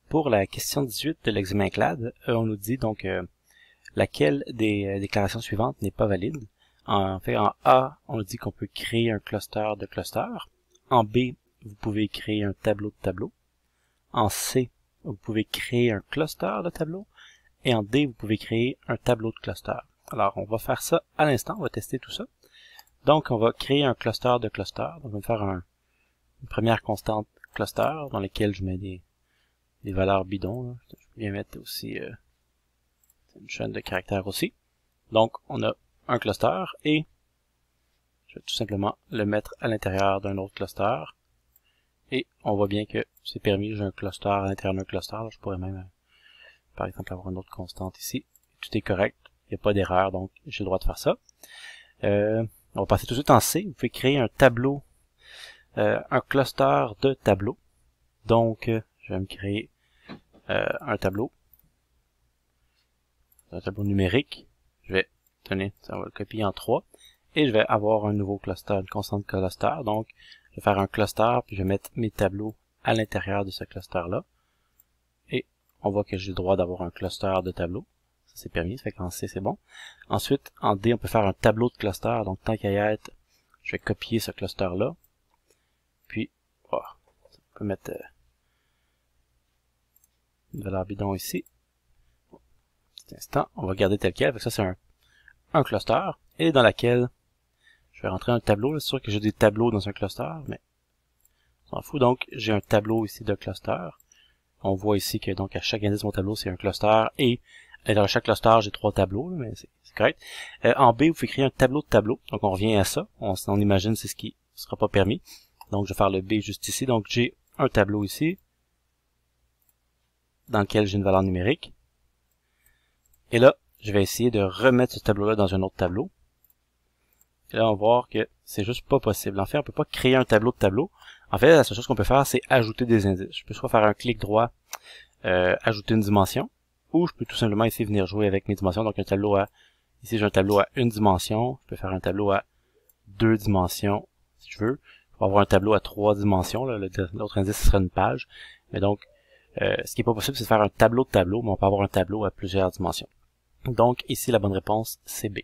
Pour la question 18 de l'examen CLAD, on nous dit donc laquelle des déclarations suivantes n'est pas valide. En fait, en A, on nous dit qu'on peut créer un cluster de clusters. En B, vous pouvez créer un tableau de tableaux. En C, vous pouvez créer un cluster de tableaux. Et en D, vous pouvez créer un tableau de clusters. Alors, on va faire ça à l'instant, on va tester tout ça. Donc, on va créer un cluster de clusters. Donc, on va faire une première constante cluster dans laquelle je mets des valeurs bidons. Là. Je peux bien mettre aussi une chaîne de caractères aussi. Donc, on a un cluster et je vais tout simplement le mettre à l'intérieur d'un autre cluster. Et on voit bien que c'est permis, j'ai un cluster à l'intérieur d'un cluster. Là, je pourrais même, par exemple, avoir une autre constante ici. Tout est correct, il n'y a pas d'erreur, donc j'ai le droit de faire ça. On va passer tout de suite en C. Vous pouvez créer un tableau, un cluster de tableaux. Donc, je vais me créer un tableau numérique. Je vais, tenez, ça va le copier en 3. Et je vais avoir un nouveau cluster, une constante cluster. Donc, je vais faire un cluster, puis je vais mettre mes tableaux à l'intérieur de ce cluster-là. Et on voit que j'ai le droit d'avoir un cluster de tableaux. Ça, c'est permis, ça fait qu'en C, c'est bon. Ensuite, en D, on peut faire un tableau de cluster. Donc, tant qu'à y être, je vais copier ce cluster-là. Puis, on peut mettre une valeur bidon ici. Petit instant, on va garder tel quel. Ça, c'est un cluster. Et dans laquelle je vais rentrer un tableau. C'est sûr que j'ai des tableaux dans un cluster, mais on s'en fout. Donc, j'ai un tableau ici de cluster. On voit ici que donc à chaque indice de mon tableau, c'est un cluster. Et dans chaque cluster, j'ai 3 tableaux, mais c'est correct. En B, vous pouvez créer un tableau de tableau. Donc, on revient à ça. On imagine c'est ce qui ne sera pas permis. Donc, je vais faire le B juste ici. Donc, j'ai un tableau ici, dans lequel j'ai une valeur numérique. Et là, je vais essayer de remettre ce tableau-là dans un autre tableau. Et là, on va voir que c'est juste pas possible. En fait, on peut pas créer un tableau de tableau. En fait, la seule chose qu'on peut faire, c'est ajouter des indices. Je peux soit faire un clic droit, ajouter une dimension, ou je peux tout simplement essayer de venir jouer avec mes dimensions. Donc, un tableau ici j'ai un tableau à une dimension. Je peux faire un tableau à 2 dimensions, si je veux. Je peux avoir un tableau à 3 dimensions. L'autre indice, ce serait une page. Mais donc, ce qui est pas possible, c'est de faire un tableau de tableau, mais on peut avoir un tableau à plusieurs dimensions. Donc, ici, la bonne réponse, c'est B.